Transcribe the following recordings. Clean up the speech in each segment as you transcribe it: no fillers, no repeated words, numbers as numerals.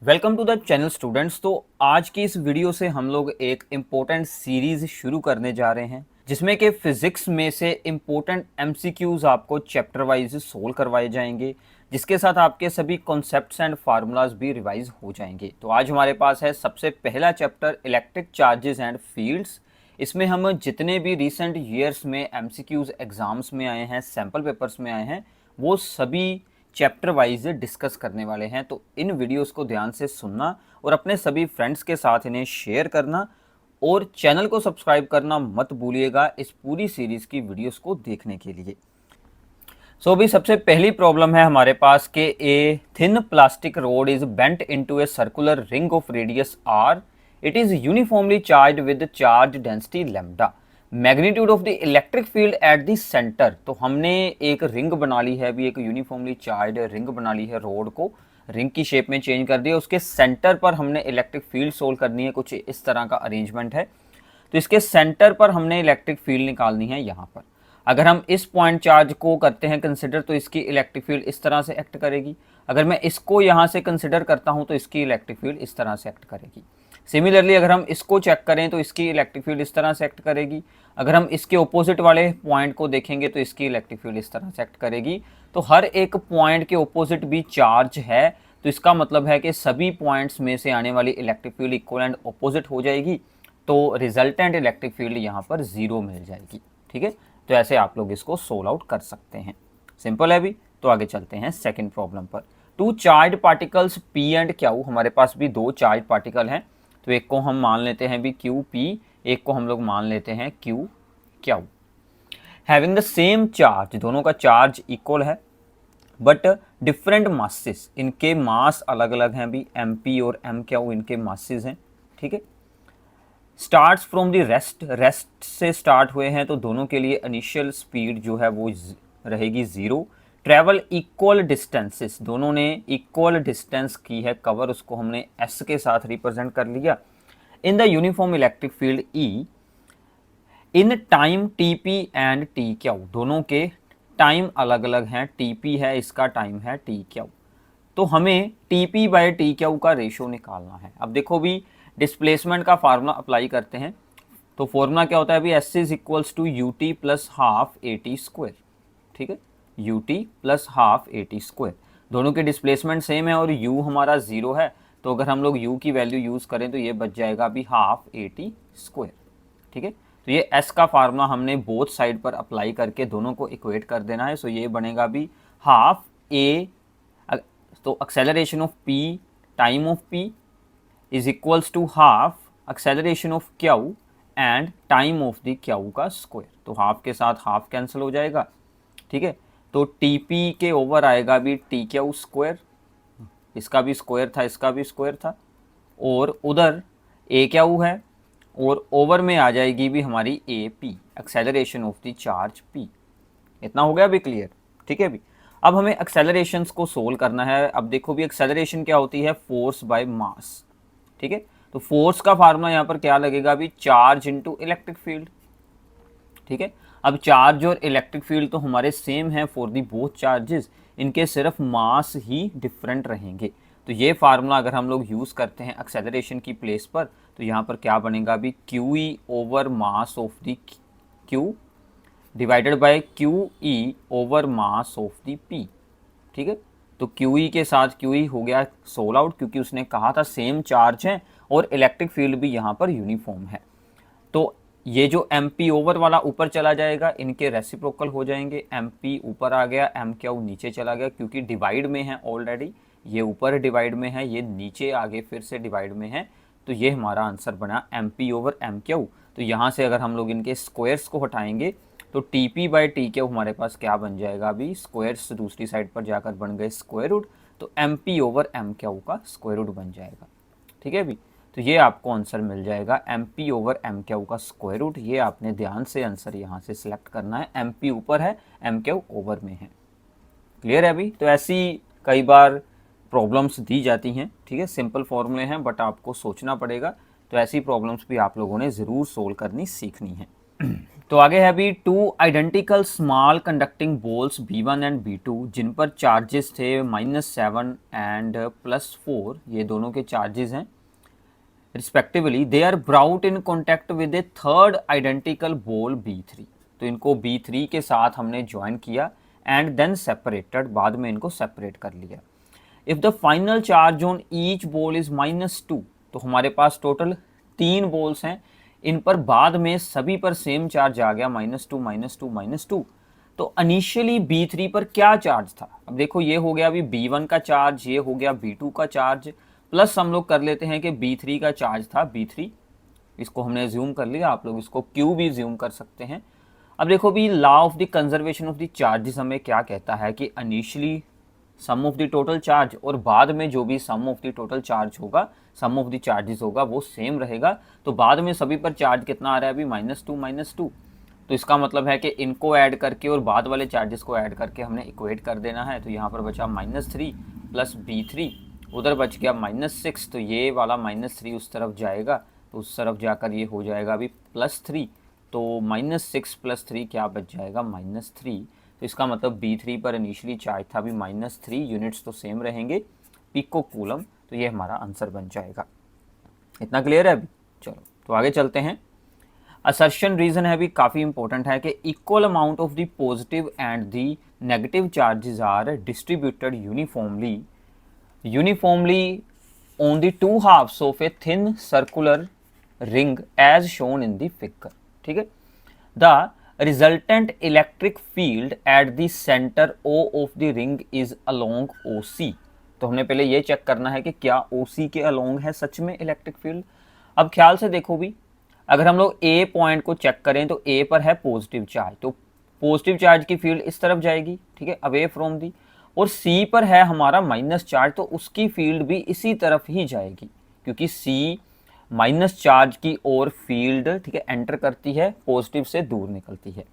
Welcome to the channel students. तो आज की इस वीडियो से हम लोग एक इम्पोर्टेंट सीरीज शुरू करने जा रहे हैं जिसमें कि फिजिक्स में से इम्पोर्टेंट एमसीक्यूज आपको चैप्टर वाइज सोल्व करवाए जाएंगे, जिसके साथ आपके सभी कॉन्सेप्ट्स एंड फार्मूलाज भी रिवाइज हो जाएंगे। तो आज हमारे पास है सबसे पहला chapter electric charges and fields. इसमें हम जितने भी रिसेंट ईयर्स में एमसीक्यूज एग्जाम्स में आए हैं, सैम्पल पेपर्स में आए हैं, वो सभी चैप्टर वाइज डिस्कस करने वाले हैं। तो इन वीडियोस को ध्यान से सुनना और अपने सभी फ्रेंड्स के साथ इन्हें शेयर करना और चैनल को सब्सक्राइब करना मत भूलिएगा इस पूरी सीरीज की वीडियोस को देखने के लिए। अभी सबसे पहली प्रॉब्लम है हमारे पास कि a thin plastic rod is bent into a circular ring of radius R. It is uniformly charged with charge density lambda. Magnitude of the electric field at the centre. तो हमने एक रिंग बना ली है, अभी एक यूनिफॉर्मली चार्ज रिंग बना ली है, road को रिंग की शेप में चेंज कर दिया। उसके सेंटर पर हमने इलेक्ट्रिक फील्ड सोल्व करनी है, कुछ इस तरह का अरेंजमेंट है। तो इसके सेंटर पर हमने इलेक्ट्रिक फील्ड निकालनी है यहाँ पर। अगर हम इस पॉइंट चार्ज को करते हैं कंसिडर तो इसकी इलेक्ट्रिक फील्ड इस तरह से एक्ट करेगी। अगर मैं इसको यहाँ से कंसिडर करता हूँ तो इसकी इलेक्ट्रिक फील्ड इस तरह से एक्ट करेगी। सिमिलरली अगर हम इसको चेक करें तो इसकी इलेक्ट्रिक फील्ड इस तरह से एक्ट करेगी। अगर हम इसके ऑपोजिट वाले पॉइंट को देखेंगे तो इसकी इलेक्ट्रिक फील्ड इस तरह से एक्ट करेगी। तो हर एक पॉइंट के ऑपोजिट भी चार्ज है, तो इसका मतलब है कि सभी पॉइंट्स में से आने वाली electric field equal and opposite हो जाएगी। तो रिजल्टेंट इलेक्ट्रिक फील्ड यहाँ पर 0 मिल जाएगी। ठीक है, तो ऐसे आप लोग इसको सोल्व आउट कर सकते हैं। सिंपल है भी। तो आगे चलते हैं सेकंड प्रॉब्लम पर। Two charge particles P and Q. हमारे पास भी दो चार्ज पार्टिकल हैं, तो एक को हम मान लेते हैं भी क्यू पी, एक को हम लोग मान लेते हैं Q Q. Having the same charge, दोनों का चार्ज इक्वल है बट डिफरेंट मासेस, इनके मास अलग अलग हैं भी, एम पी और एम क्यू इनके मासेस हैं। ठीक है, स्टार्ट्स फ्रॉम द रेस्ट से स्टार्ट हुए हैं, तो दोनों के लिए इनिशियल स्पीड जो है वो रहेगी 0। ट्रैवल इक्वल डिस्टेंसेस, दोनों ने इक्वल डिस्टेंस की है कवर, उसको हमने एस के साथ रिप्रेजेंट कर लिया। In the uniform electric field E in time T P and T Q, दोनों के टाइम अलग अलग हैं, टी पी है इसका, टाइम है टी क्यू। तो हमें T P by T Q का रेशो निकालना है। अब देखो भी डिस्प्लेसमेंट का फार्मूला अप्लाई करते हैं। तो फॉर्मूला क्या होता है अभी, S is equals to U T plus half A T square. ठीक है, U T plus half A T square, दोनों के डिस्प्लेसमेंट सेम है और u हमारा 0 है। तो अगर हम लोग u की वैल्यू यूज़ करें तो ये बच जाएगा अभी हाफ ए टी स्क्वायर। ठीक है, तो ये s का फार्मूला हमने बोथ साइड पर अप्लाई करके दोनों को इक्वेट कर देना है। सो ये बनेगा भी हाफ ए, तो acceleration of p time of p is equals to half acceleration of q and time of the q का स्क्वायर। तो हाफ के साथ हाफ कैंसिल हो जाएगा। ठीक है, तो टी पी के ओवर आएगा भी टी क्यू स्क्वायर, इसका भी स्क्वायर था इसका भी स्क्वायर था, और उधर ए क्यू है और ओवर में आ जाएगी भी हमारी A P, acceleration of the charge P. इतना हो गया भी क्लियर। ठीक है भी, अब हमें एक्सेलरेशंस को सोल्व करना है। अब देखो भी एक्सेलरेशन क्या होती है, फोर्स बाय मास। ठीक है, तो फोर्स का फार्मूला यहाँ पर क्या लगेगा भी, चार्ज इनटू इलेक्ट्रिक फील्ड। ठीक है, अब चार्ज और इलेक्ट्रिक फील्ड तो हमारे सेम है फॉर दी बोथ चार्जेस, इनके सिर्फ मास ही डिफरेंट रहेंगे। तो ये फार्मूला अगर हम लोग यूज़ करते हैं एक्सेलरेशन की प्लेस पर, तो यहाँ पर क्या बनेगा भी, Q E over mass of the Q divided by Q E over mass of the P. ठीक है, तो क्यू ई के साथ क्यू ई हो गया सोल आउट, क्योंकि उसने कहा था सेम चार्ज है और इलेक्ट्रिक फील्ड भी यहाँ पर यूनिफॉर्म है। तो ये जो एम पी ओवर वाला ऊपर चला जाएगा, इनके रेसिप्रोकल हो जाएंगे। एम पी ऊपर आ गया, एम क्यू नीचे चला गया, क्योंकि डिवाइड में है ऑलरेडी, ये ऊपर डिवाइड में है, ये नीचे आगे फिर से डिवाइड में है। तो ये हमारा आंसर बना M P over M Q. तो यहाँ से अगर हम लोग इनके स्क्वायर्स को हटाएंगे तो T P by T Q हमारे पास क्या बन जाएगा अभी, स्क्वायर्स दूसरी साइड पर जाकर बन गए स्क्वायर रूट, तो M P over M Q का स्क्वायर रूट बन जाएगा। ठीक है भी, तो ये आपको आंसर मिल जाएगा M P over M Q का स्क्वायर रूट। ये आपने ध्यान से आंसर यहाँ से सिलेक्ट करना है, एम पी ऊपर है एम क्यू ओवर में है। क्लियर है अभी। तो ऐसी कई बार प्रॉब्लम्स दी जाती हैं। ठीक है, सिंपल फॉर्मूले हैं बट आपको सोचना पड़ेगा। तो ऐसी प्रॉब्लम्स भी आप लोगों ने ज़रूर सोल्व करनी सीखनी है। तो आगे है अभी two identical small conducting balls B1 and B2 जिन पर चार्जेस थे -7 एंड +4, ये दोनों के चार्जेस हैं respectively, they are brought in contact with a third identical ball B3। तो इनको B3 के साथ हमने ज्वाइन किया एंड देन सेपरेटेड, बाद में इनको सेपरेट कर लिया। If the final charge on each ball is -2, तो हमारे पास टोटल 3 बॉल्स हैं, इन पर बाद में सभी पर सेम चार्ज आ गया -2 -2 -2। तो इनिशियली B3 पर क्या चार्ज था, अब देखो ये हो गया अभी B1 का चार्ज, ये हो गया B2 का चार्ज, प्लस हम लोग कर लेते हैं कि B3 का चार्ज था B3, इसको हमने ज्यूम कर लिया, आप लोग इसको Q भी ज्यूम कर सकते हैं। अब देखो भी law of the conservation of the charges हमें क्या कहता है कि initially sum of the total charge और बाद में जो भी sum of the total charge होगा, सम ऑफ द चार्जेस होगा, वो सेम रहेगा। तो बाद में सभी पर चार्ज कितना आ रहा है अभी -2 -2, तो इसका मतलब है कि इनको ऐड करके और बाद वाले चार्जेस को ऐड करके हमने इक्वेट कर देना है। तो यहाँ पर बचा -3 प्लस B3, उधर बच गया -6, तो ये वाला -3 उस तरफ जाएगा, तो उस तरफ जाकर ये हो जाएगा अभी +3, तो -6 + 3 क्या बच जाएगा -3। तो इसका मतलब B3 पर इनिशियली चार्ज था अभी -3, यूनिट्स तो सेम रहेंगे, पिको कूलम, तो ये हमारा आंसर बन जाएगा। इतना क्लियर है अभी? चलो तो आगे चलते हैं। असर्शन रीजन है भी काफ़ी इंपॉर्टेंट है कि equal amount of the positive and the negative charges are distributed uniformly on the two halves of a thin circular ring as shown in the figure. ठीक है, the resultant electric field at the centre O of the ring is along OC। तो हमने पहले ये check करना है कि क्या OC के अलोंग है सच में इलेक्ट्रिक फील्ड। अब ख्याल से देखो भी, अगर हम लोग A पॉइंट को चेक करें तो A पर है पॉजिटिव चार्ज, तो पॉजिटिव चार्ज की फील्ड इस तरफ जाएगी, ठीक है, अवे फ्रॉम दी। और C पर है हमारा माइनस चार्ज, तो उसकी फील्ड भी इसी तरफ ही जाएगी, क्योंकि C माइनस चार्ज की ओर फील्ड, ठीक है, एंटर करती है, पॉजिटिव से दूर निकलती है।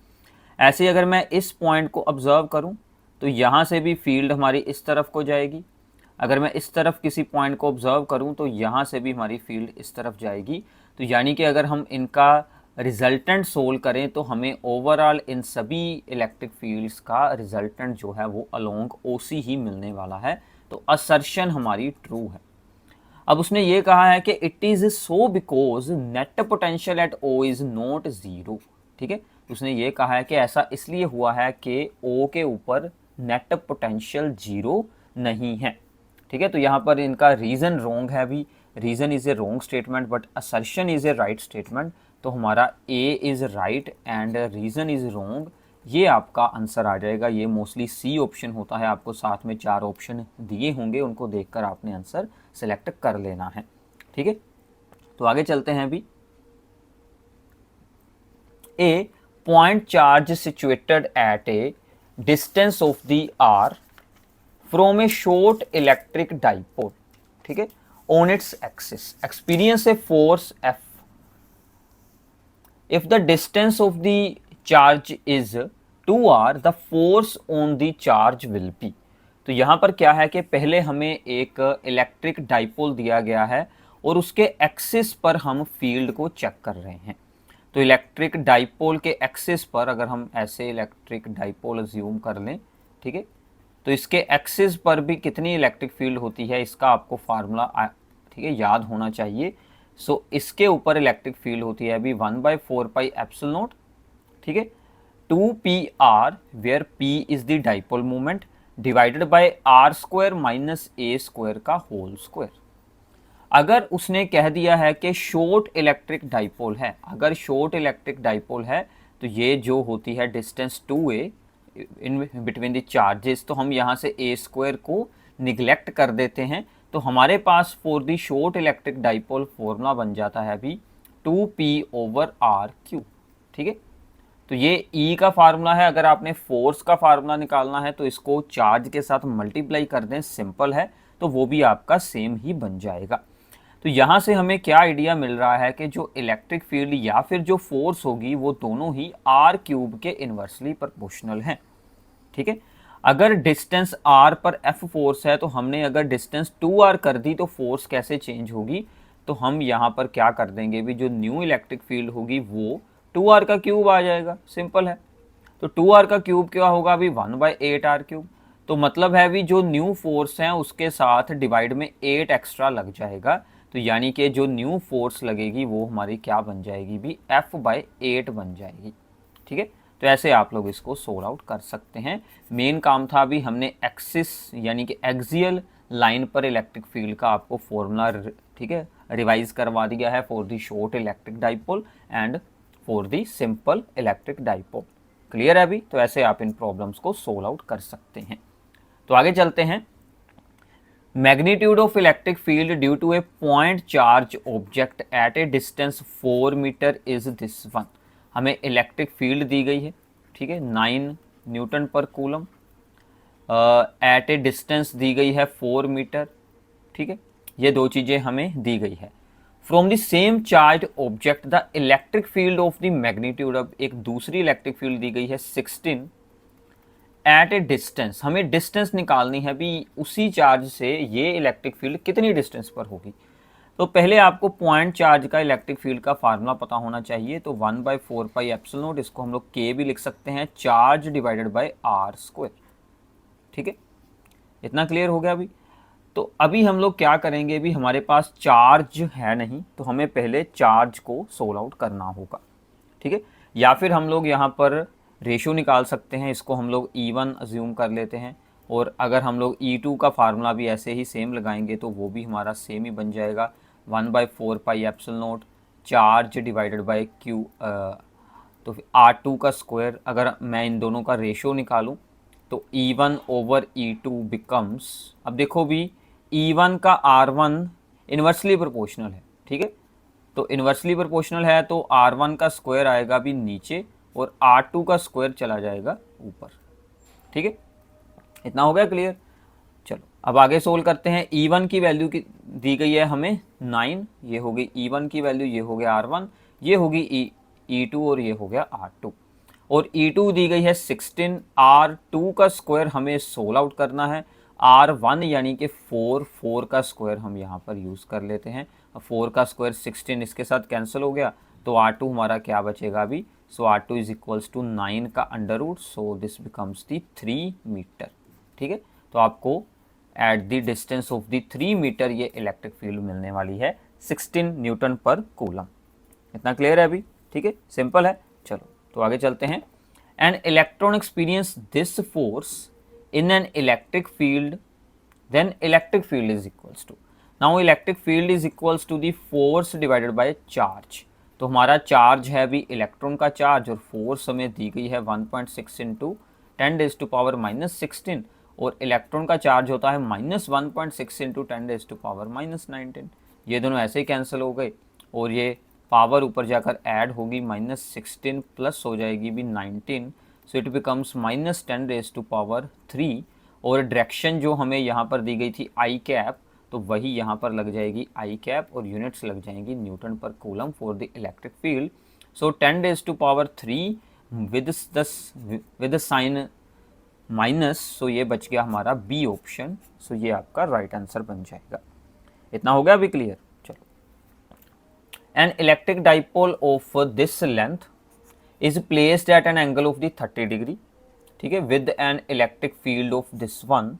ऐसे अगर मैं इस पॉइंट को ऑब्जर्व करूं तो यहाँ से भी फील्ड हमारी इस तरफ को जाएगी। अगर मैं इस तरफ किसी पॉइंट को ऑब्जर्व करूं तो यहाँ से भी हमारी फील्ड इस तरफ जाएगी। तो यानी कि अगर हम इनका रिजल्टेंट सोल्व करें तो हमें ओवरऑल इन सभी इलेक्ट्रिक फील्ड्स का रिजल्टेंट जो है वो अलोंग OC ही मिलने वाला है। तो असर्शन हमारी ट्रू है। अब उसने ये कहा है कि it is so because net potential at O is not zero. ठीक है, उसने ये कहा है कि ऐसा इसलिए हुआ है कि O के ऊपर नेट पोटेंशियल जीरो नहीं है। ठीक है, तो यहाँ पर इनका रीज़न रॉन्ग है, अभी reason is a wrong statement but assertion is a right statement. तो हमारा A is right and reason is wrong, ये आपका आंसर आ जाएगा। ये मोस्टली C ऑप्शन होता है, आपको साथ में 4 ऑप्शन दिए होंगे, उनको देखकर आपने आंसर सेलेक्ट कर लेना है। ठीक है, तो आगे चलते हैं अभी। A point charge situated at a distance of the R from a short electric dipole, ठीक है, on its axis experience a force F if the distance of the charge is 2r the force on the charge will be। तो यहाँ पर क्या है कि पहले हमें एक इलेक्ट्रिक डाइपोल दिया गया है और उसके एक्सिस पर हम फील्ड को चेक कर रहे हैं। तो इलेक्ट्रिक डाइपोल के एक्सिस पर अगर हम ऐसे इलेक्ट्रिक डाइपोल अज्यूम कर लें, ठीक है, तो इसके एक्सिस पर भी कितनी इलेक्ट्रिक फील्ड होती है इसका आपको फार्मूला, ठीक है, याद होना चाहिए। सो इसके ऊपर इलेक्ट्रिक फील्ड होती है अभी 1/4 पाई एप्सिलॉन नॉट, ठीक है, 2pr where p is the dipole moment divided by r² minus a² का होल स्क्वायर। अगर उसने कह दिया है कि शॉर्ट इलेक्ट्रिक डाइपोल है, अगर शॉर्ट इलेक्ट्रिक डाइपोल है तो ये जो होती है distance 2a in between the charges, तो हम यहाँ से a² को निगलेक्ट कर देते हैं। तो हमारे पास for the short electric dipole formula बन जाता है अभी 2p/r³। ठीक है, तो ये E का फार्मूला है। अगर आपने फोर्स का फार्मूला निकालना है तो इसको चार्ज के साथ मल्टीप्लाई कर दें, सिंपल है, तो वो भी आपका सेम ही बन जाएगा। तो यहाँ से हमें क्या आइडिया मिल रहा है कि जो इलेक्ट्रिक फील्ड या फिर जो फोर्स होगी वो दोनों ही r³ के इन्वर्सली प्रोपोर्शनल हैं। ठीक है, अगर डिस्टेंस r पर F फोर्स है तो हमने अगर डिस्टेंस 2r कर दी तो फोर्स कैसे चेंज होगी, तो हम यहाँ पर क्या कर देंगे भी, जो न्यू इलेक्ट्रिक फील्ड होगी वो 2r का क्यूब आ जाएगा, सिंपल है। तो 2r का क्यूब क्या होगा अभी 1/8r क्यूब। तो मतलब है अभी जो न्यू फोर्स है उसके साथ डिवाइड में 8 एक्स्ट्रा लग जाएगा, तो यानी कि जो न्यू फोर्स लगेगी वो हमारी क्या बन जाएगी भी F/8 बन जाएगी। ठीक है, तो ऐसे आप लोग इसको सोल्व आउट कर सकते हैं। मेन काम था अभी हमने एक्सिस यानी कि एक्सियल लाइन पर इलेक्ट्रिक फील्ड का आपको फॉर्मूला, ठीक है, रिवाइज करवा दिया है for the short electric dipole and for the simple electric dipole. Clear है अभी? तो ऐसे आप इन प्रॉब्लम्स को सोल्व आउट कर सकते हैं। तो आगे चलते हैं। Magnitude of electric field due to a point charge object at a distance 4 metre is this one. हमें इलेक्ट्रिक फील्ड दी गई है, ठीक है, 9 न्यूटन पर कूलम, एट ए डिस्टेंस दी गई है 4 मीटर, ठीक है, ये दो चीज़ें हमें दी गई है। From the same charge object the electric field of the magnitude, अब एक दूसरी इलेक्ट्रिक फील्ड दी गई है 16 एट ए डिस्टेंस। हमें डिस्टेंस निकालनी है भी उसी चार्ज से ये इलेक्ट्रिक फील्ड कितनी डिस्टेंस पर होगी। तो पहले आपको पॉइंट चार्ज का इलेक्ट्रिक फील्ड का फार्मूला पता होना चाहिए। तो 1/4πε0, इसको हम लोग के भी लिख सकते हैं, charge divided by R square. ठीक है, इतना क्लियर हो गया अभी? तो अभी हम लोग क्या करेंगे, भी हमारे पास चार्ज है नहीं, तो हमें पहले चार्ज को सोल्व आउट करना होगा। ठीक है, या फिर हम लोग यहाँ पर रेशियो निकाल सकते हैं, इसको हम लोग E1 अज्यूम कर लेते हैं, और अगर हम लोग E2 का फार्मूला भी ऐसे ही सेम लगाएंगे तो वो भी हमारा सेम ही बन जाएगा, 1/4πε0 चार्ज डिवाइडेड बाय Q। तो फिर R2 का स्क्वायर, अगर मैं इन दोनों का रेशियो निकालूं तो E1/E2 बिकम्स, अब देखो भी E1 का R1 इन्वर्सली प्रोपोर्शनल है, ठीक है, तो इन्वर्सली प्रोपोर्शनल है तो R1 का स्क्वायर आएगा भी नीचे और R2 का स्क्वायर चला जाएगा ऊपर। ठीक है, इतना हो गया क्लियर? चलो अब आगे सोल्व करते हैं। E1 की वैल्यू की दी गई है हमें 9, ये हो गई E1 की वैल्यू, ये हो गया R1, ये होगी E2 और ये हो गया R2, और E2 दी गई है 16। R2 का स्क्वायर हमें सोल्व आउट करना है, R1 यानी कि 4 का स्क्वायर हम यहाँ पर यूज़ कर लेते हैं। 4 का स्क्वायर 16 इसके साथ कैंसिल हो गया, तो R2 हमारा क्या बचेगा अभी, सो R2 इज इक्वल्स टू 9 का under root, so this becomes the 3 metre. ठीक है, तो आपको at the distance of the 3 metre ये इलेक्ट्रिक फील्ड मिलने वाली है 16 न्यूटन पर कूलम। इतना क्लियर है अभी? ठीक है, सिंपल है। चलो तो आगे चलते हैं। An electron experience this force in an electric field, then electric field is equals to, now electric field is equals to the force divided by charge. तो हमारा चार्ज है अभी इलेक्ट्रॉन का चार्ज, और फोर्स हमें दी गई है 1.6 इंटू 10⁻⁻16, और इलेक्ट्रॉन का चार्ज होता है -1.6 इंटू 10⁻⁻19। ये दोनों ऐसे ही कैंसिल हो गए, और ये पावर ऊपर जाकर ऐड होगी, -16 प्लस हो जाएगी भी 19, सो इट बिकम्स -10⁻3, और डायरेक्शन जो हमें यहाँ पर दी गई थी आई कैप, तो वही यहाँ पर लग जाएगी आई कैप, और यूनिट्स लग जाएंगी न्यूटन पर coulomb for the electric field. So 10⁻3 with sine minus, so ये बच गया हमारा बी ऑप्शन, सो ये आपका राइट आंसर बन जाएगा। इतना हो गया अभी क्लियर? चलो, an electric dipole of this length is placed at an angle of the 30 degree, ठीक है, with N electric field of this one.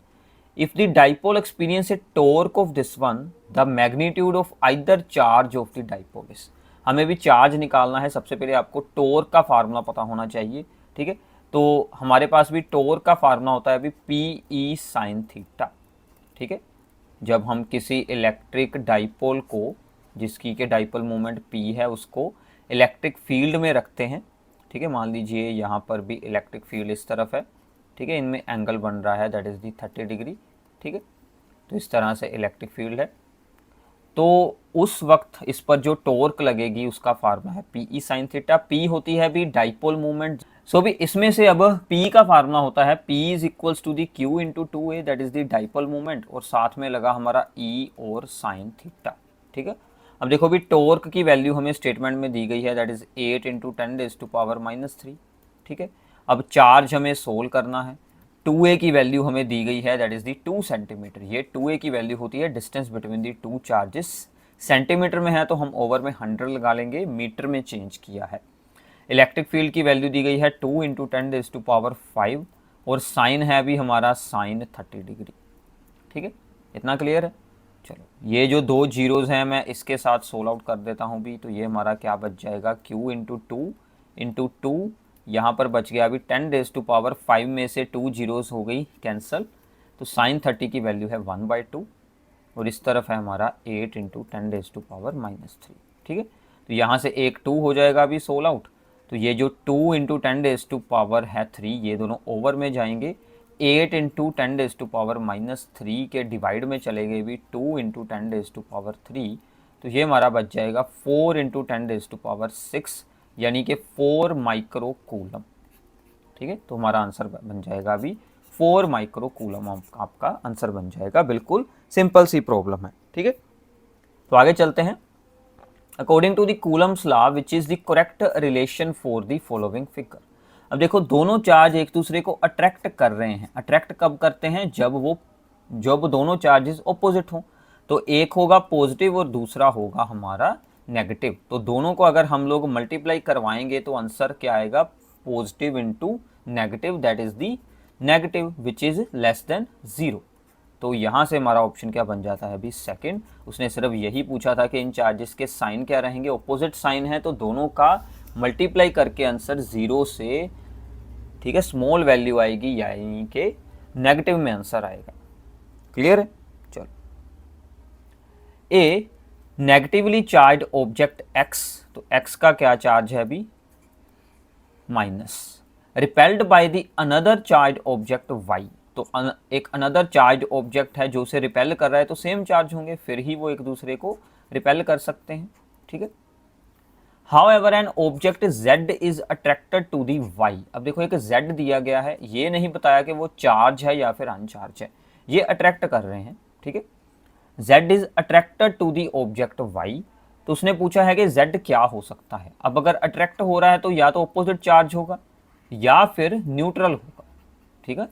If the dipole experience a torque of this one, the magnitude of either charge of the dipole is। हमें भी charge निकालना है, सबसे पहले आपको torque का फार्मूला पता होना चाहिए। ठीक है, तो हमारे पास भी टोर्क का फार्मूला होता है अभी PE sin थीटा। ठीक है, जब हम किसी इलेक्ट्रिक डाइपोल को, जिसकी के डाइपोल मोमेंट P है, उसको इलेक्ट्रिक फील्ड में रखते हैं, ठीक है, मान लीजिए यहाँ पर भी इलेक्ट्रिक फील्ड इस तरफ है, ठीक है, इनमें एंगल बन रहा है दैट इज़ दी 30 डिग्री। ठीक है, तो इस तरह से इलेक्ट्रिक फील्ड है, तो उस वक्त इस पर जो टॉर्क लगेगी उसका फार्मूला है PE sin थीटा। P होती है भी डाइपोल मूवमेंट, सो भी इसमें से अब P का फार्मूला होता है P is equals to the Q into 2A, that is the dipole movement, और साथ में लगा हमारा E और साइन थीटा। ठीक है, अब देखो भी टॉर्क की वैल्यू हमें स्टेटमेंट में दी गई है, दैट इज 8 इंटू 10⁻⁻3। ठीक है, अब चार्ज हमें सोल्व करना है, 2A की वैल्यू हमें दी गई है दैट इज़ दी 2 सेंटीमीटर। ये 2A की वैल्यू होती है distance between the two charges. Centimetre में है तो हम ओवर में 100 लगा लेंगे, मीटर में चेंज किया है। इलेक्ट्रिक फील्ड की वैल्यू दी गई है 2 इंटू 10⁵ और साइन है अभी हमारा साइन 30 डिग्री। ठीक है, इतना क्लियर है। चलो ये जो दो जीरोज हैं मैं इसके साथ सोल्व आउट कर देता हूँ भी, तो ये हमारा क्या बच जाएगा, q इंटू टू यहाँ पर बच गया अभी 10⁵ में से 2 जीरोज हो गई कैंसल, तो साइन 30 की वैल्यू है 1/2 और इस तरफ है हमारा 8 इंटू 10⁻⁻3। ठीक है, तो यहाँ से एक 2 हो जाएगा अभी सोल्व आउट, तो ये जो 2 इंटू 10⁻3 ये दोनों ओवर में जाएंगे, 8 इंटू 10⁻⁻3 के डिवाइड में चलेंगे भी 2 इंटू 10⁻3, तो ये हमारा बच जाएगा 4 इंटू 10⁻6 यानी कि 4 माइक्रो कूलम। ठीक है, तो हमारा आंसर बन जाएगा अभी 4 माइक्रो कूलम आपका आंसर बन जाएगा। बिल्कुल सिंपल सी प्रॉब्लम है। ठीक है, तो आगे चलते हैं। According to the Coulomb's law which is the correct relation for the following figure. अब देखो दोनों चार्ज एक दूसरे को अट्रैक्ट कर रहे हैं। अट्रैक्ट कब करते हैं, जब दोनों चार्जेस ऑपोजिट हों, तो एक होगा पॉजिटिव और दूसरा होगा हमारा नेगेटिव। तो दोनों को अगर हम लोग मल्टीप्लाई करवाएंगे तो आंसर क्या आएगा, positive into negative, that is the negative which is less than 0। तो यहाँ से हमारा ऑप्शन क्या बन जाता है अभी सेकंड। उसने सिर्फ यही पूछा था कि इन चार्जेस के साइन क्या रहेंगे, ऑपोजिट साइन है तो दोनों का मल्टीप्लाई करके आंसर 0 से, ठीक है, स्मॉल वैल्यू आएगी यानी कि नेगेटिव में आंसर आएगा। क्लियर है। चलो, ए नेगेटिवली चार्ज ऑब्जेक्ट x, तो x का क्या चार्ज है अभी minus, repelled by the another charge object y, तो एक अनदर चार्ज ऑब्जेक्ट है जो उसे रिपेल कर रहा है, तो सेम चार्ज होंगे फिर ही वो एक दूसरे को रिपेल कर सकते हैं। ठीक है, however an object z is attracted to the y। अब देखो एक z दिया गया है, ये नहीं बताया कि वो चार्ज है या फिर अनचार्ज है, ये अट्रैक्ट कर रहे हैं। ठीक है, z is attracted to the object y, तो उसने पूछा है कि z क्या हो सकता है। अब अगर अट्रैक्ट हो रहा है तो या तो ऑपोजिट चार्ज होगा या फिर न्यूट्रल होगा। ठीक है,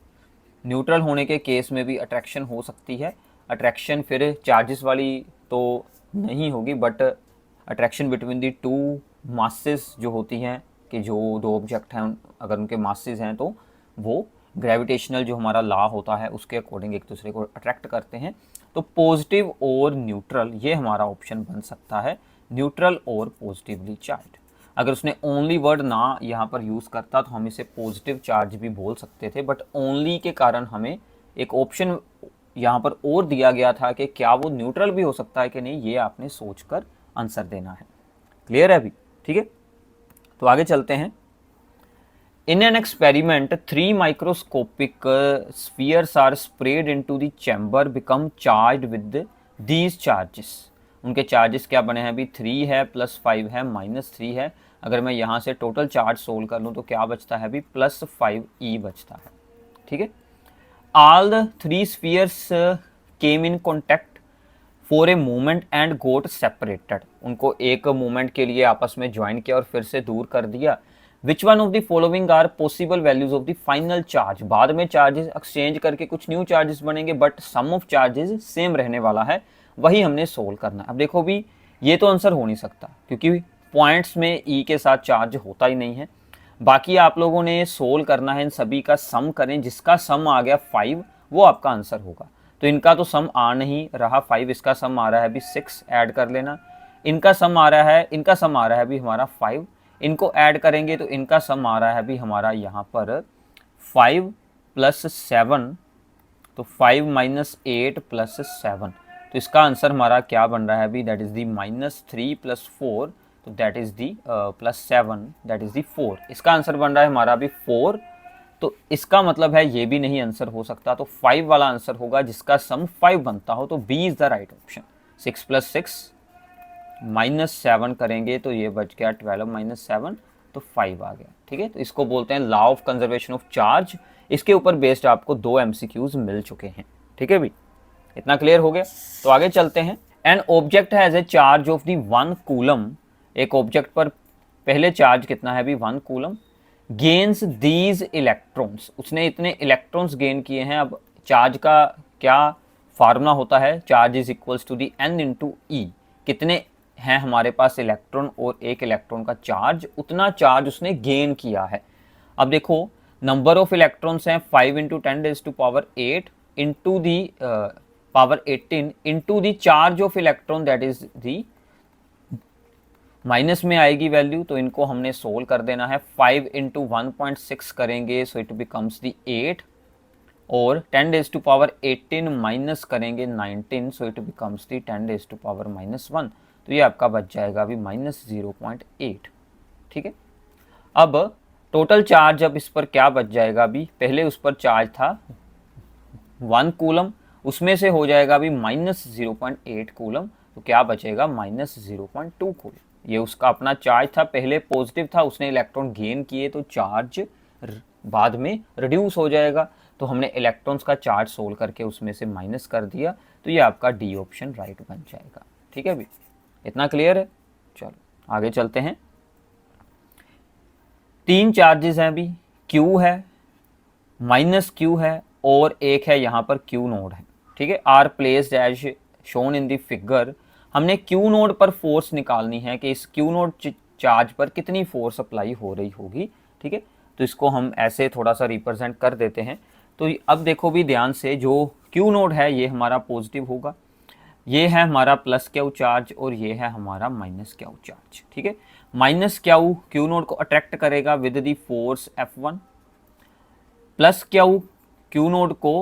न्यूट्रल होने के केस में भी अट्रैक्शन हो सकती है। अट्रैक्शन फिर चार्जेस वाली तो नहीं होगी, but attraction between the two masses जो होती हैं, कि जो दो ऑब्जेक्ट हैं अगर उनके मासेस हैं तो वो ग्रेविटेशनल जो हमारा लॉ होता है उसके अकॉर्डिंग एक दूसरे को अट्रैक्ट करते हैं। तो पॉजिटिव और न्यूट्रल ये हमारा ऑप्शन बन सकता है, न्यूट्रल और पॉजिटिवली चार्ज। अगर उसने ओनली वर्ड ना यहाँ पर यूज़ करता तो हम इसे पॉजिटिव चार्ज भी बोल सकते थे, बट ओनली के कारण हमें एक ऑप्शन यहाँ पर और दिया गया था कि क्या वो न्यूट्रल भी हो सकता है कि नहीं, ये आपने सोचकर आंसर देना है। क्लियर है अभी। ठीक है, तो आगे चलते हैं। In an experiment, 3 microscopic spheres are sprayed into the chamber, become charged with these charges. उनके चार्जेस क्या बने हैं अभी, 3 है +5 है -3 है। अगर मैं यहाँ से टोटल चार्ज सोल्व कर लूँ तो क्या बचता है अभी, +5e बचता है। ठीक है, all the 3 spheres came in contact for a moment and got separated. उनको एक मोमेंट के लिए आपस में ज्वाइन किया और फिर से दूर कर दिया। Which one of the following are possible values of the final charge. बाद में चार्जेस एक्सचेंज करके कुछ न्यू चार्जेस बनेंगे, but sum of charges same रहने वाला है, वही हमने सोल्व करना है। अब देखो भी ये तो आंसर हो नहीं सकता क्योंकि पॉइंट्स में ई के साथ चार्ज होता ही नहीं है। बाकी आप लोगों ने सोल्व करना है, इन सभी का सम करें, जिसका सम आ गया 5 वो आपका आंसर होगा। तो इनका तो सम आ नहीं रहा 5, इसका सम आ रहा है अभी 6, ऐड कर लेना। इनका सम आ रहा है अभी हमारा 5, इनको ऐड करेंगे तो इनका सम आ रहा है अभी हमारा यहाँ पर 5 + 7, तो 5 - 8 + 7, तो इसका आंसर हमारा क्या बन रहा है अभी, दैट इज दी -3 + 4, तो that is the +7, that is दी 4। इसका आंसर बन रहा है हमारा अभी 4, तो इसका मतलब है ये भी नहीं आंसर हो सकता, तो 5 वाला आंसर होगा जिसका सम 5 बनता हो, तो B is the right option. 6 + 6 -7 करेंगे तो ये बच गया 12 - 7, तो 5 आ गया। ठीक है, तो इसको बोलते हैं law of conservation of charge. इसके ऊपर बेस्ड आपको 2 MCQs मिल चुके हैं। ठीक है भी, इतना क्लियर हो गया। तो आगे चलते हैं। An object has a charge of the 1 coulomb, एक ऑब्जेक्ट पर पहले चार्ज कितना है अभी 1 कूलम, गेन्स दीज इलेक्ट्रॉन्स, उसने इतने इलेक्ट्रॉन्स गेन किए हैं। अब चार्ज का क्या फार्मूला होता है, charge is equals to the n × e, कितने है हमारे पास इलेक्ट्रॉन और एक इलेक्ट्रॉन का चार्ज, उतना चार्ज उसने गेन किया है। अब देखो नंबर ऑफ इलेक्ट्रॉन्स हैं 5 into 10⁸ into the power 18 into the charge of electron that is the minus में आएगी वैल्यू, तो इनको हमने सोल्व कर देना है। 5 इंटू 1.6 करेंगे सो इट बिकम्स दी 8 और 10⁻18 माइनस करेंगे 19 सो इट बिकम्स दी 10⁻−1, तो ये आपका बच जाएगा अभी -0.8। ठीक है, अब टोटल चार्ज अब इस पर क्या बच जाएगा, अभी पहले उस पर चार्ज था 1 कूलम, उसमें से हो जाएगा अभी -0.8 कूलम, तो क्या बचेगा -0.2 कूलम। ये उसका अपना चार्ज था, पहले पॉजिटिव था, उसने इलेक्ट्रॉन गेन किए तो चार्ज बाद में रिड्यूस हो जाएगा, तो हमने इलेक्ट्रॉन्स का चार्ज सोल्व करके उसमें से माइनस कर दिया, तो ये आपका डी ऑप्शन राइट बन जाएगा। ठीक है, अभी इतना क्लियर है। चलो आगे चलते हैं। 3 चार्जेस हैं अभी, Q है, -Q है और एक है यहाँ पर Q नोड है। ठीक है, are placed as shown in the figure. हमने Q नोड पर फोर्स निकालनी है कि इस Q नोड चार्ज पर कितनी फोर्स अप्लाई हो रही होगी। ठीक है, तो इसको हम ऐसे थोड़ा सा रिप्रेजेंट कर देते हैं। तो अब देखो भी ध्यान से, जो Q नोड है ये हमारा पॉजिटिव होगा, ये है हमारा +Q चार्ज और ये है हमारा -Q चार्ज। ठीक है, -Q नोड को अट्रैक्ट करेगा with the force F1, +Q node को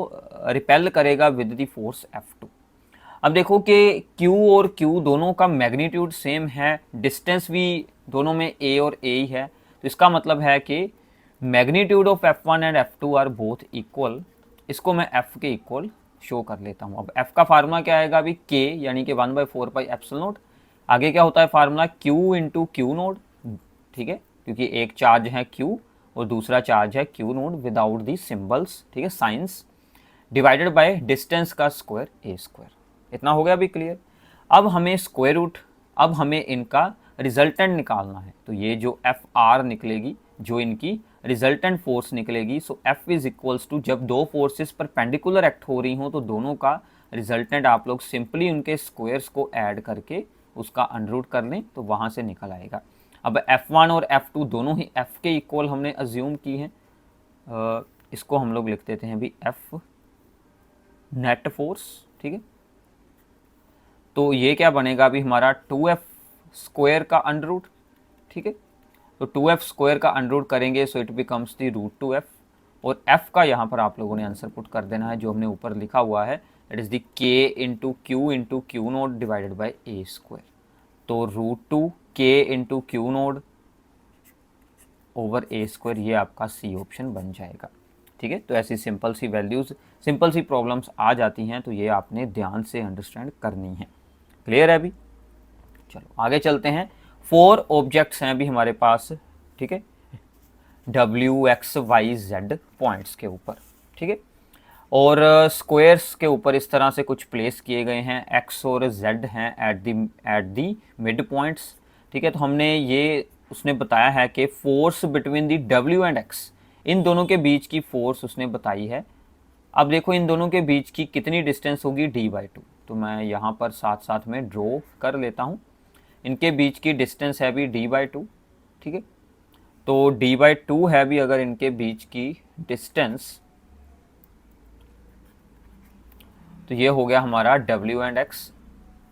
रिपेल करेगा विद द फोर्स F2। अब देखो कि Q और Q दोनों का मैग्नीट्यूड सेम है, डिस्टेंस भी दोनों में A और A ही है, तो इसका मतलब है कि magnitude of F1 and F2 are both equal. इसको मैं F के इक्वल शो कर लेता हूँ। अब F का फार्मूला क्या आएगा अभी, K यानी कि 1/4πε0। आगे क्या होता है formula, Q into Q node. ठीक है, क्योंकि एक चार्ज है Q और दूसरा चार्ज है Q node without the symbols, ठीक है, साइंस, डिवाइडेड बाय डिस्टेंस का स्क्वायर A²। इतना हो गया अभी क्लियर। अब हमें स्क्वायर रूट, अब हमें इनका रिजल्टेंट निकालना है, तो ये जो Fr निकलेगी, जो इनकी रिजल्टेंट फोर्स निकलेगी, सो F इज इक्वल्स टू, जब दो फोर्सेस परपेंडिकुलर एक्ट हो रही हो तो दोनों का रिजल्टेंट आप लोग सिंपली उनके स्क्वायर्स को ऐड करके उसका अंडर कर लें तो वहाँ से निकल आएगा। अब F1 और F2 दोनों ही F के इक्वल हमने अज्यूम की हैं, इसको हम लोग लिख देते हैं अभी F नेट फोर्स। ठीक है, तो ये क्या बनेगा अभी हमारा 2F² का अंडर रूट। ठीक है, तो 2F² का अंडर रूट करेंगे so it becomes the √2F, और F का यहाँ पर आप लोगों ने आंसर पुट कर देना है जो हमने ऊपर लिखा हुआ है, that is the K into Q node divided by A²। तो √2K into Q node over A², ये आपका C ऑप्शन बन जाएगा। ठीक है, तो ऐसी सिंपल सी वैल्यूज़, सिंपल सी प्रॉब्लम्स आ जाती हैं, तो ये आपने ध्यान से अंडरस्टैंड करनी है। क्लियर है अभी, चलो आगे चलते हैं। 4 ऑब्जेक्ट्स हैं अभी हमारे पास। ठीक है, W X Y Z points के ऊपर। ठीक है, और स्क्वायर्स के ऊपर इस तरह से कुछ प्लेस किए गए हैं, X और Z हैं एट दी मिड पॉइंट्स। ठीक है, तो हमने ये उसने बताया है कि force between the W and X, इन दोनों के बीच की फोर्स उसने बताई है। अब देखो इन दोनों के बीच की कितनी डिस्टेंस होगी, D/2, तो मैं यहाँ पर साथ साथ में ड्रॉ कर लेता हूँ। इनके बीच की डिस्टेंस है अभी D/2। ठीक है, तो D/2 है भी अगर इनके बीच की डिस्टेंस, तो ये हो गया हमारा W एंड X।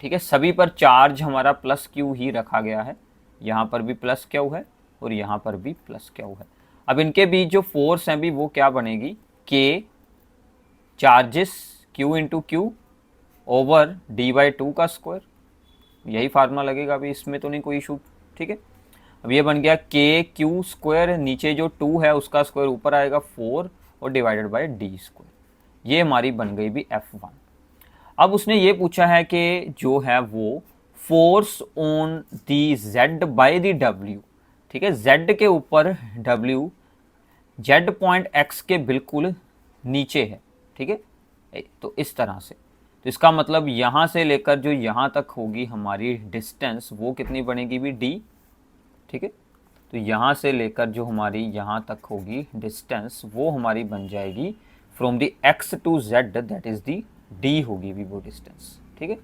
ठीक है, सभी पर चार्ज हमारा +Q ही रखा गया है, यहाँ पर भी +Q है और यहाँ पर भी +Q है। अब इनके बीच जो फोर्स है भी वो क्या बनेगी, K charges Q into Q over D/2 का स्क्वायर, यही फार्मूला लगेगा अभी, इसमें तो नहीं कोई इशू। ठीक है, अब ये बन गया KQ², नीचे जो 2 है उसका स्क्वायर ऊपर आएगा 4 और डिवाइडेड बाय D²। ये हमारी बन गई भी F1। अब उसने ये पूछा है कि जो है वो force on the Z by the W। ठीक है, Z के ऊपर W Z पॉइंट X के बिल्कुल नीचे है। ठीक है, तो इस तरह से, तो इसका मतलब यहाँ से लेकर जो यहाँ तक होगी हमारी डिस्टेंस, वो कितनी बनेगी भी D। ठीक है, तो यहाँ से लेकर जो हमारी यहाँ तक होगी डिस्टेंस, वो हमारी बन जाएगी from the X to Z, that is the D होगी भी वो डिस्टेंस। ठीक है,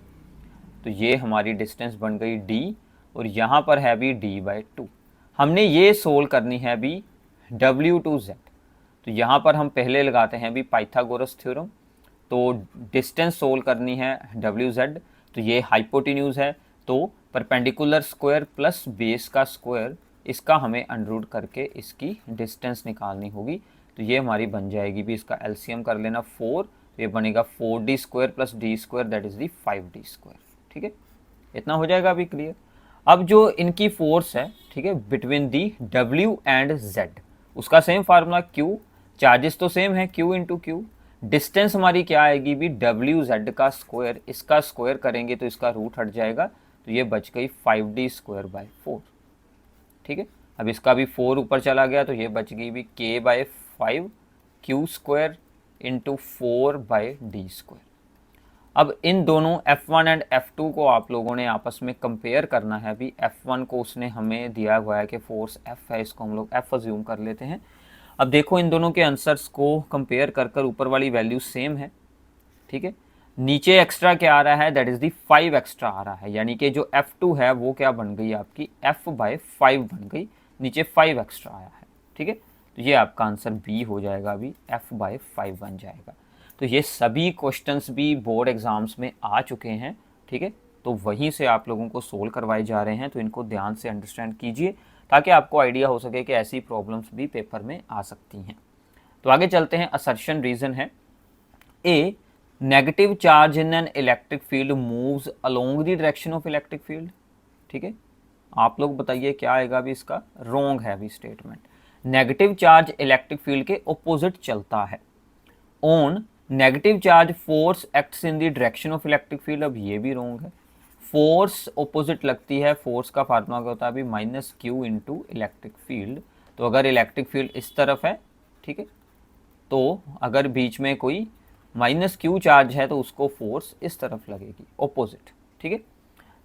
तो ये हमारी डिस्टेंस बन गई d, और यहाँ पर है भी d/2। हमने ये सोल्व करनी है अभी w टू z। तो यहाँ पर हम पहले लगाते हैं अभी पाइथागोरस थ्योरम। तो डिस्टेंस सोल्व करनी है WZ, तो ये हाइपोटेन्यूज है, तो परपेंडिकुलर स्क्वायर प्लस बेस का स्क्वायर, इसका हमें अंडर करके इसकी डिस्टेंस निकालनी होगी। तो ये हमारी बन जाएगी भी, इसका एलसीएम कर लेना 4, तो ये बनेगा 4d square plus d square, that is the 5d square. ठीक है, इतना हो जाएगा अभी क्लियर। अब जो इनकी फोर्स है, ठीक है, between the W and Z, उसका सेम फार्मूला Q, चार्जेस तो सेम है Q इंटू क्यू। डिस्टेंस हमारी क्या आएगी भी WZ का स्क्वायर, इसका स्क्वायर करेंगे तो इसका रूट हट जाएगा, तो ये बच गई 5d स्क्वायर बाय 4। ठीक है, अब इसका भी 4 ऊपर चला गया, तो ये बच गई भी k/5 q square into 4/d square. अब इन दोनों F1 एंड F2 को आप लोगों ने आपस में कंपेयर करना है भी। F1 को उसने हमें दिया हुआ है कि फोर्स F है, इसको हम लोग F अज्यूम कर लेते हैं। अब देखो इन दोनों के आंसर्स को कंपेयर कर कर ऊपर वाली वैल्यू सेम है। ठीक है, नीचे एक्स्ट्रा क्या आ रहा है, दैट इज दी 5 एक्स्ट्रा आ रहा है, यानी कि जो F2 है वो क्या बन गई आपकी F/5 बन गई, नीचे 5 एक्स्ट्रा आया है। ठीक है, तो ये आपका आंसर B हो जाएगा, अभी F/5 बन जाएगा। तो ये सभी क्वेश्चंस भी बोर्ड एग्जाम्स में आ चुके हैं। ठीक है, तो वहीं से आप लोगों को सोल्व करवाए जा रहे हैं, तो इनको ध्यान से अंडरस्टैंड कीजिए ताकि आपको आइडिया हो सके कि ऐसी प्रॉब्लम्स भी पेपर में आ सकती हैं। तो आगे चलते हैं। असर्शन रीजन है a, negative charge in an electric field moves along the direction of electric field. ठीक है, आप लोग बताइए क्या आएगा अभी इसका। रॉन्ग है अभी statement, negative charge electric field के ऑपोजिट चलता है। On negative charge force acts in the direction of electric field, अब ये भी रॉन्ग है। फोर्स ऑपोजिट लगती है, फोर्स का फार्मूला क्या होता है अभी -q इंटू इलेक्ट्रिक फील्ड। तो अगर इलेक्ट्रिक फील्ड इस तरफ है, ठीक है, तो अगर बीच में कोई -q चार्ज है तो उसको फोर्स इस तरफ लगेगी, ऑपोजिट। ठीक है,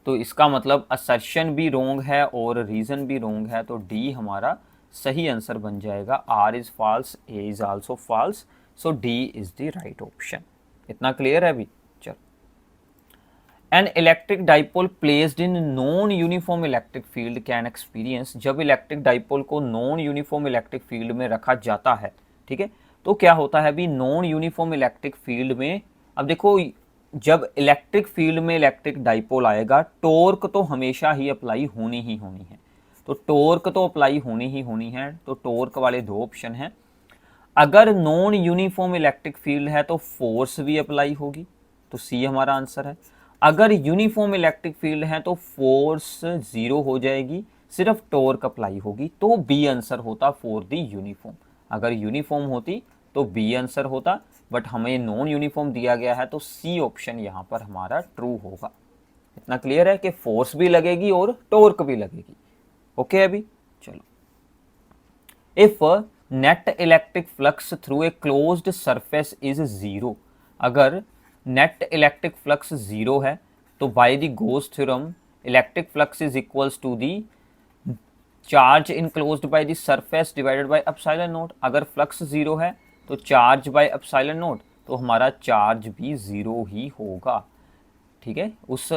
तो इसका मतलब असर्शन भी रॉन्ग है और रीजन भी रॉन्ग है, तो डी हमारा सही आंसर बन जाएगा। R is false, A is also false, so D is the right option. इतना क्लियर है अभी। चलो, an electric dipole placed in non uniform electric field can experience, जब इलेक्ट्रिक डाइपोल को नॉन यूनिफॉर्म इलेक्ट्रिक फील्ड में रखा जाता है, ठीक है, तो क्या होता है अभी नॉन यूनिफॉर्म इलेक्ट्रिक फील्ड में। अब देखो, जब इलेक्ट्रिक फील्ड में इलेक्ट्रिक डाइपोल आएगा, टॉर्क तो हमेशा ही अप्लाई होनी ही होनी है। तो टॉर्क तो अप्लाई होनी ही होनी है, तो टॉर्क वाले दो ऑप्शन हैं। अगर नॉन यूनिफॉर्म इलेक्ट्रिक फील्ड है तो फोर्स भी अप्लाई होगी, तो सी हमारा आंसर है। अगर यूनिफॉर्म इलेक्ट्रिक फील्ड है तो फोर्स 0 हो जाएगी, सिर्फ टॉर्क अप्लाई होगी, तो बी आंसर होता फॉर दी यूनिफॉर्म। अगर यूनिफॉर्म होती तो बी आंसर होता, बट हमें नॉन यूनिफॉर्म दिया गया है, तो सी ऑप्शन यहाँ पर हमारा ट्रू होगा। इतना क्लियर है कि फोर्स भी लगेगी और टॉर्क भी लगेगी। ओके अभी चलो, if net electric flux through a closed surface is 0, अगर नेट इलेक्ट्रिक फ्लक्स 0 है तो by the Gauss theorem electric flux is equals to the charge enclosed by the surface divided by epsilon naught. अगर flux 0 है तो charge by epsilon not, तो हमारा charge भी 0 ही होगा। ठीक है, उस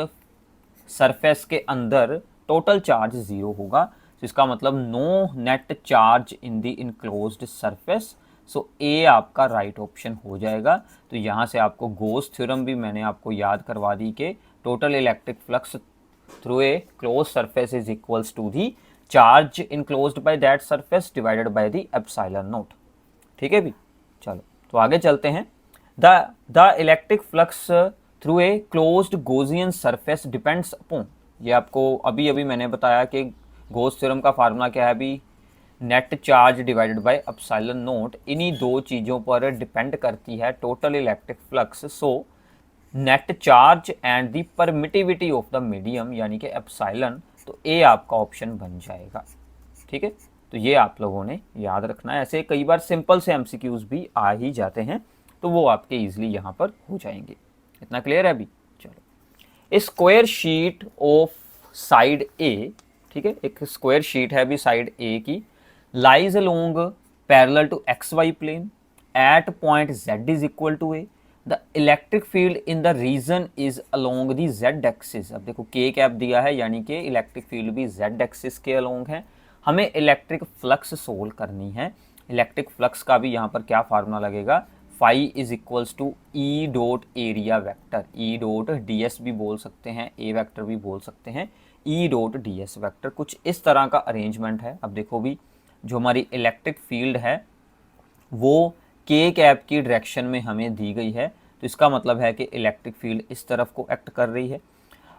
सरफेस के अंदर टोटल चार्ज 0 होगा, तो इसका मतलब no net charge in the enclosed surface, so a आपका राइट ऑप्शन हो जाएगा। तो यहाँ से आपको गॉस थ्योरम भी मैंने आपको याद करवा दी कि total electric flux through a close surface is equals to the charge enclosed by that surface divided by the epsilon naught. ठीक है भी, चलो तो आगे चलते हैं। The electric flux through a closed Gaussian surface depends upon, ये आपको अभी अभी मैंने बताया कि गॉस थ्योरम का फार्मूला क्या है अभी, net charge divided by epsilon not. इन्हीं दो चीज़ों पर डिपेंड करती है total electric flux. So net charge and the permittivity of the medium, यानी कि एप्सिलॉन, तो ए आपका ऑप्शन बन जाएगा। ठीक है, तो ये आप लोगों ने याद रखना है। ऐसे कई बार सिंपल से एमसीक्यूज भी आ ही जाते हैं, तो वो आपके ईजिली यहाँ पर हो जाएंगे। इतना क्लियर है अभी। चलो, स्क्वायर शीट ऑफ साइड ए, ठीक है, एक स्क्वायर शीट है अभी साइड ए की, lies along parallel to X Y plane at point z is equal to A. The electric field in the region is along the Z axis. अब देखो के कैप दिया है यानी कि इलेक्ट्रिक फील्ड भी जेड एक्सिस के अलोंग है। हमें इलेक्ट्रिक फ्लक्स सोल्व करनी है। इलेक्ट्रिक फ्लक्स का भी यहाँ पर क्या फार्मूला लगेगा, phi is equals to E dot area vector. E dot D S भी बोल सकते हैं, ए वेक्टर भी बोल सकते हैं, ई डॉट डी एस वेक्टर। कुछ इस तरह का अरेंजमेंट है। अब देखो भी जो हमारी इलेक्ट्रिक फील्ड है वो के कैप की डायरेक्शन में हमें दी गई है, तो इसका मतलब है कि इलेक्ट्रिक फील्ड इस तरफ को एक्ट कर रही है।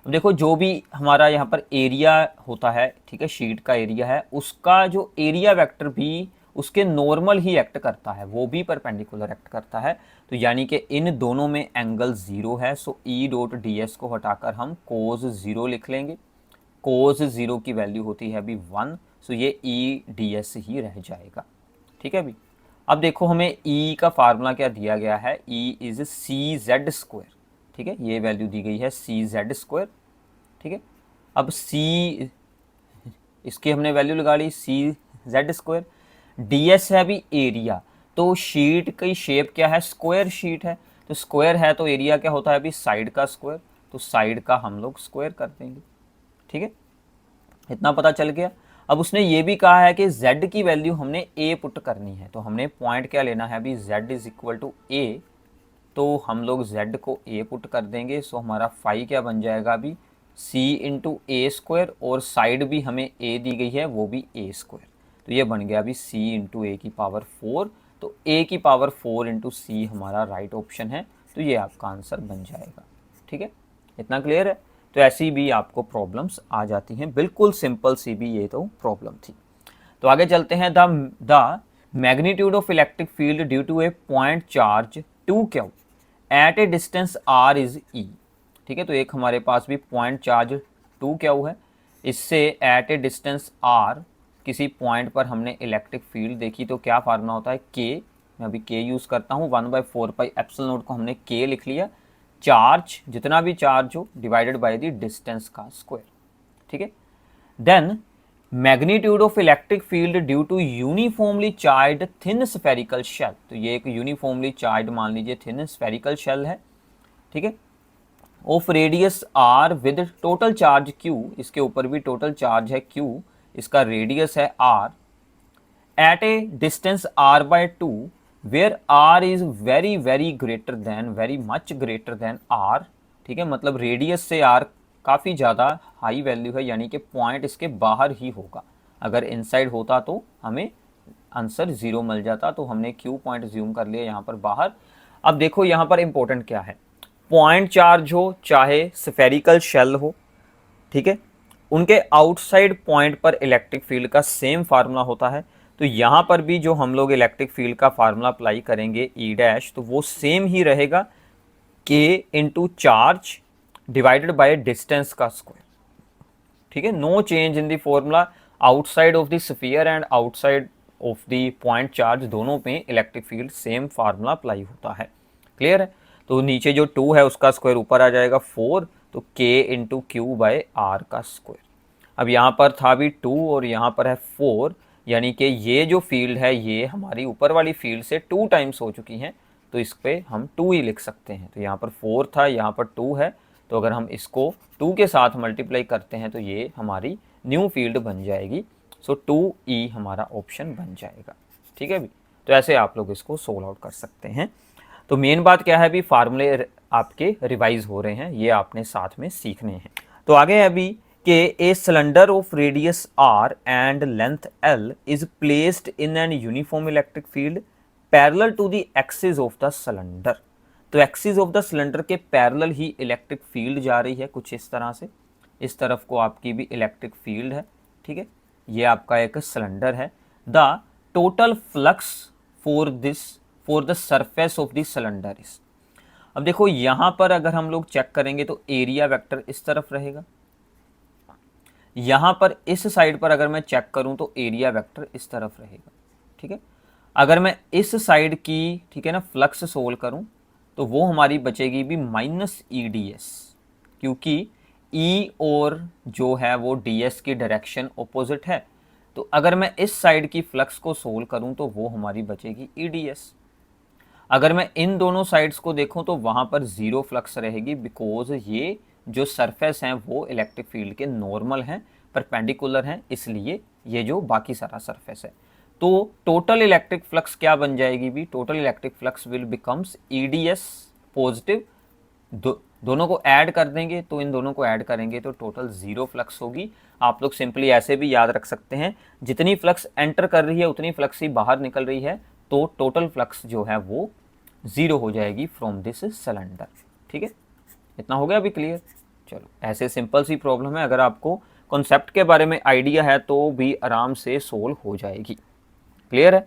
अब देखो जो भी हमारा यहाँ पर एरिया होता है, ठीक है, शीट का एरिया है, उसका जो एरिया वेक्टर भी उसके नॉर्मल ही एक्ट करता है, वो भी परपेंडिकुलर एक्ट करता है। तो यानी कि इन दोनों में एंगल ज़ीरो है, सो ई डॉट डी एस को हटाकर हम कोज ज़ीरो लिख लेंगे। कोज ज़ीरो की वैल्यू होती है अभी 1, सो ये ई डी एस ही रह जाएगा। ठीक है अभी। अब देखो हमें E का फार्मूला क्या दिया गया है, E is C Z square. ठीक है, ये वैल्यू दी गई है सी जेड स्क्वायर। ठीक है, अब C इसकी हमने वैल्यू लगा ली सी जेड स्क्वायर। डी एस है अभी एरिया, तो शीट की शेप क्या है, स्क्वायर शीट है, तो स्क्वायर है तो एरिया क्या होता है अभी साइड का स्क्वायर, तो साइड का हम लोग स्क्वायर कर देंगे। ठीक है, इतना पता चल गया। अब उसने ये भी कहा है कि z की वैल्यू हमने a पुट करनी है, तो हमने पॉइंट क्या लेना है अभी, z is equal to a, तो हम लोग z को a पुट कर देंगे। सो हमारा फाई क्या बन जाएगा अभी, c इंटू ए स्क्वायर, और साइड भी हमें a दी गई है वो भी a स्क्वायर, तो ये बन गया अभी c इंटू ए की पावर 4। तो a की पावर 4 इंटू सी हमारा राइट ऑप्शन है, तो ये आपका आंसर बन जाएगा। ठीक है, इतना क्लियर है। तो ऐसी भी आपको प्रॉब्लम्स आ जाती हैं, बिल्कुल सिंपल सी भी ये तो प्रॉब्लम थी। तो आगे चलते हैं, the magnitude of electric field due to a point charge 2Q at a distance R is E। ठीक है, तो एक हमारे पास भी पॉइंट चार्ज 2Q है, इससे एट ए डिस्टेंस R किसी पॉइंट पर हमने इलेक्ट्रिक फील्ड देखी, तो क्या फार्मूला होता है K, मैं अभी K यूज़ करता हूँ, 1/4 एप्सिलॉन नॉट को हमने K लिख लिया, चार्ज जितना भी चार्ज हो डिवाइडेड बाय द डिस्टेंस का स्क्वायर। ठीक है, then magnitude of electric field due to uniformly charged thin spherical shell. तो ये एक यूनिफॉर्मली चार्ज्ड मान लीजिए थिन स्फेरिकल शेल है। ठीक है, of radius r with total charge q, इसके ऊपर भी टोटल चार्ज है q, इसका रेडियस है r, at a distance r/2 where r is very very greater than, very much greater than r। ठीक है, मतलब रेडियस से r काफ़ी ज़्यादा हाई वैल्यू है, यानी कि पॉइंट इसके बाहर ही होगा। अगर इनसाइड होता तो हमें आंसर 0 मिल जाता, तो हमने Q पॉइंट ज्यूम कर लिया यहाँ पर बाहर। अब देखो यहाँ पर इंपॉर्टेंट क्या है, पॉइंट चार्ज हो चाहे स्फेरिकल शेल हो, ठीक है, उनके आउटसाइड पॉइंट पर इलेक्ट्रिक फील्ड का सेम फार्मूला होता है। तो यहाँ पर भी जो हम लोग इलेक्ट्रिक फील्ड का फार्मूला अप्लाई करेंगे ई डैश, तो वो सेम ही रहेगा, K into charge divided by distance का स्क्वायर। ठीक है, no change in the formula, outside of the sphere and outside of the point charge दोनों पे electric field same formula apply होता है। क्लियर है, तो नीचे जो 2 है उसका स्क्वायर ऊपर आ जाएगा 4, तो k into Q by R का स्क्वायर। अब यहाँ पर था भी 2 और यहाँ पर है 4, यानी कि ये जो फील्ड है ये हमारी ऊपर वाली फील्ड से 2 टाइम्स हो चुकी हैं, तो इस पर हम 2 ही लिख सकते हैं। तो यहाँ पर 4 था, यहाँ पर 2 है, तो अगर हम इसको 2 के साथ मल्टीप्लाई करते हैं तो ये हमारी न्यू फील्ड बन जाएगी। सो 2E हमारा ऑप्शन बन जाएगा। ठीक है भी, तो ऐसे आप लोग इसको सोल्व आउट कर सकते हैं। तो मेन बात क्या है अभी, फार्मूले आपके रिवाइज हो रहे हैं, ये आपने साथ में सीखने हैं। तो आगे है अभी कि a cylinder of radius r and length l is placed in an uniform electric field parallel to the axis of the cylinder. तो एक्सिस ऑफ द सिलेंडर के पैरेलल ही इलेक्ट्रिक फील्ड जा रही है, कुछ इस तरह से, इस तरफ को आपकी भी इलेक्ट्रिक फील्ड है। ठीक है, ये आपका एक सिलेंडर है। The total flux for the surface of the cylinder is. अब देखो यहाँ पर अगर हम लोग चेक करेंगे तो एरिया वेक्टर इस तरफ रहेगा, यहाँ पर इस साइड पर अगर मैं चेक करूँ तो एरिया वेक्टर इस तरफ रहेगा। ठीक है, अगर मैं इस साइड की, ठीक है ना, फ्लक्स सोल्व करूँ तो वो हमारी बचेगी भी -EDS, क्योंकि E और जो है वो DS की डायरेक्शन ऑपोजिट है। तो अगर मैं इस साइड की फ्लक्स को सोल्व करूं तो वो हमारी बचेगी EDS। अगर मैं इन दोनों साइड्स को देखूं तो वहां पर जीरो फ्लक्स रहेगी, बिकॉज ये जो सरफेस हैं वो इलेक्ट्रिक फील्ड के नॉर्मल हैं, परपेंडिकुलर हैं, इसलिए ये जो बाकी सारा सरफेस है। तो टोटल इलेक्ट्रिक फ्लक्स क्या बन जाएगी भी, total electric flux will becomes EDS positive, दोनों को ऐड कर देंगे तो इन दोनों को ऐड करेंगे तो टोटल जीरो फ्लक्स होगी। आप लोग सिंपली ऐसे भी याद रख सकते हैं, जितनी फ्लक्स एंटर कर रही है उतनी फ्लक्स ही बाहर निकल रही है, तो टोटल फ्लक्स जो है वो जीरो हो जाएगी फ्रॉम दिस सिलेंडर। ठीक है, इतना हो गया अभी क्लियर। चलो, ऐसे सिंपल सी प्रॉब्लम है, अगर आपको कॉन्सेप्ट के बारे में आइडिया है तो भी आराम से सोल्व हो जाएगी। क्लियर है।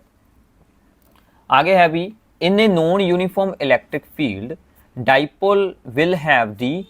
आगे है भी, in a non uniform electric field dipole will have the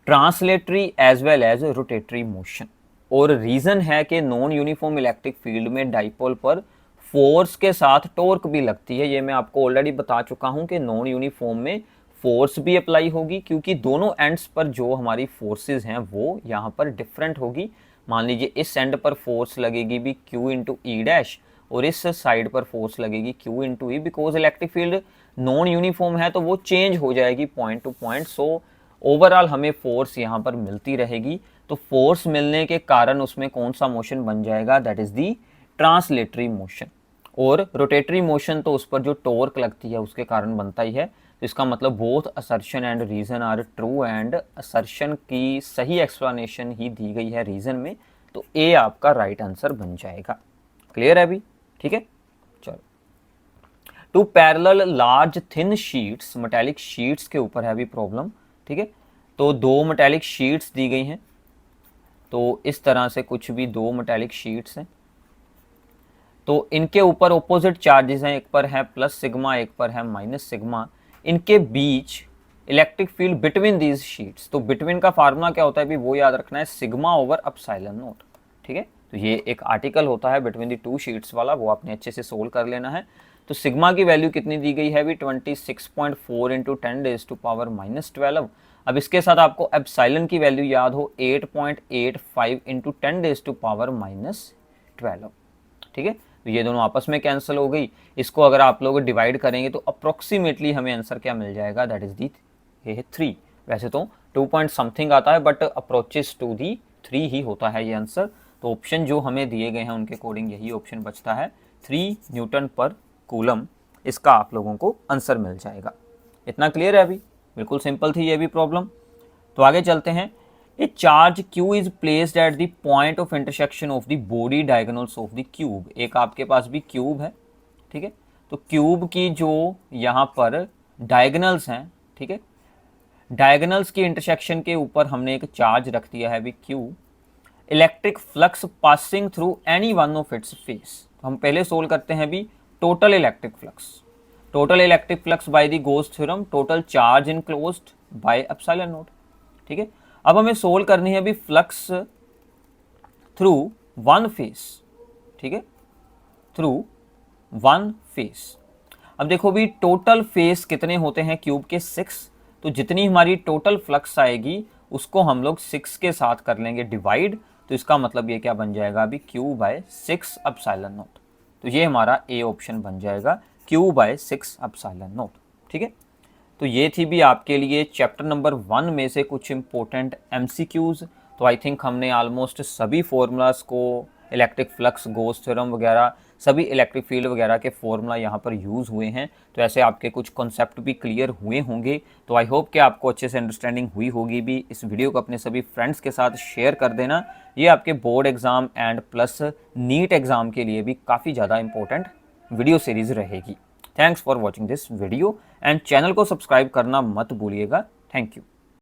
translatory as well as rotatory motion. और रीजन है कि नॉन यूनिफॉर्म इलेक्ट्रिक फील्ड में डाइपोल पर फोर्स के साथ टॉर्क भी लगती है। ये मैं आपको ऑलरेडी बता चुका हूं कि नॉन यूनिफॉर्म में फोर्स भी अप्लाई होगी, क्योंकि दोनों एंड्स पर जो हमारी फोर्सेस हैं वो यहाँ पर डिफरेंट होगी। मान लीजिए इस एंड पर फोर्स लगेगी भी Q इंटू ई डैश, और इस साइड पर फोर्स लगेगी Q into E, because electric field non uniform है तो वो चेंज हो जाएगी point two point. So overall हमें फोर्स यहाँ पर मिलती रहेगी। तो फोर्स मिलने के कारण उसमें कौन सा मोशन बन जाएगा, that is the translatory motion. और रोटेटरी मोशन तो उस पर जो टॉर्क लगती है उसके कारण बनता ही है। तो इसका मतलब both assertion and reason are true, and assertion की सही एक्सप्लेनेशन ही दी गई है रीजन में, तो ए आपका राइट आंसर बन जाएगा। क्लियर है अभी, ठीक है। चलो, two parallel large thin sheets, metallic sheets के ऊपर है अभी प्रॉब्लम। ठीक है, तो दो मेटेलिक शीट्स दी गई हैं, तो इस तरह से कुछ भी दो मेटेलिक शीट्स हैं, तो इनके ऊपर ऑपोजिट चार्जेस हैं, एक पर है प्लस सिग्मा, एक पर है माइनस सिग्मा। इनके बीच electric field between these sheets, तो बिटवीन का फार्मूला क्या होता है भी वो याद रखना है, सिग्मा ओवर एप्सिलॉन नॉट। ठीक है, तो ये एक आर्टिकल होता है बिटवीन दी टू शीट्स वाला, वो आपने अच्छे से सोल्व कर लेना है। तो सिग्मा की वैल्यू कितनी दी गई है भी 26.4 इंटू 10⁻⁻12। अब इसके साथ आपको एप्सिलॉन की वैल्यू याद हो 8.85 इंटू 10⁻⁻12। ठीक है, तो ये दोनों आपस में कैंसिल हो गई। इसको अगर आप लोग डिवाइड करेंगे तो अप्रोक्सीमेटली हमें आंसर क्या मिल जाएगा, दैट इज दी 3। वैसे तो 2 पॉइंट समथिंग आता है, बट अप्रोचेस टू दी 3 ही होता है ये आंसर। तो ऑप्शन जो हमें दिए गए हैं उनके अकॉर्डिंग यही ऑप्शन बचता है, 3 न्यूटन पर कूलम। इसका आप लोगों को आंसर मिल जाएगा। इतना क्लियर है अभी, बिल्कुल सिंपल थी ये भी प्रॉब्लम। तो आगे चलते हैं। A charge Q is placed at the point of intersection of the body diagonals of the cube। एक आपके पास भी क्यूब है, ठीक है, तो क्यूब की जो यहाँ पर डायगनल्स हैं, ठीक है, डायगनल्स की इंटरसेक्शन के ऊपर हमने एक चार्ज रख दिया है भी Q। Electric flux passing through any one of its face. हम पहले सोल्व करते हैं भी total electric flux. Total electric flux bye the Gauss theorem, total charge enclosed bye epsilon naught. ठीक है, अब हमें सोल्व करनी है भी फ्लक्स थ्रू वन फेस। ठीक है, थ्रू वन फेस। अब देखो भी टोटल फेस कितने होते हैं क्यूब के, 6। तो जितनी हमारी टोटल फ्लक्स आएगी उसको हम लोग 6 के साथ कर लेंगे डिवाइड। तो इसका मतलब ये क्या बन जाएगा अभी, Q/6 एप्सिलॉन नॉट। तो ये हमारा ए ऑप्शन बन जाएगा, Q/6 एप्सिलॉन नॉट। ठीक है, तो ये थी भी आपके लिए चैप्टर नंबर 1 में से कुछ इंपॉर्टेंट MCQs। तो आई थिंक हमने ऑलमोस्ट सभी फॉर्मूलाज को, इलेक्ट्रिक फ्लक्स, गॉस थ्योरम वगैरह, सभी इलेक्ट्रिक फील्ड वगैरह के फॉर्मूला यहाँ पर यूज़ हुए हैं। तो ऐसे आपके कुछ कॉन्सेप्ट भी क्लियर हुए होंगे। तो आई होप कि आपको अच्छे से अंडरस्टैंडिंग हुई होगी भी। इस वीडियो को अपने सभी फ्रेंड्स के साथ शेयर कर देना। ये आपके board exam and plus NEET exam के लिए भी काफ़ी ज़्यादा इंपॉर्टेंट वीडियो सीरीज़ रहेगी। Thanks for watching this video, and channel को सब्सक्राइब करना मत भूलिएगा। Thank you.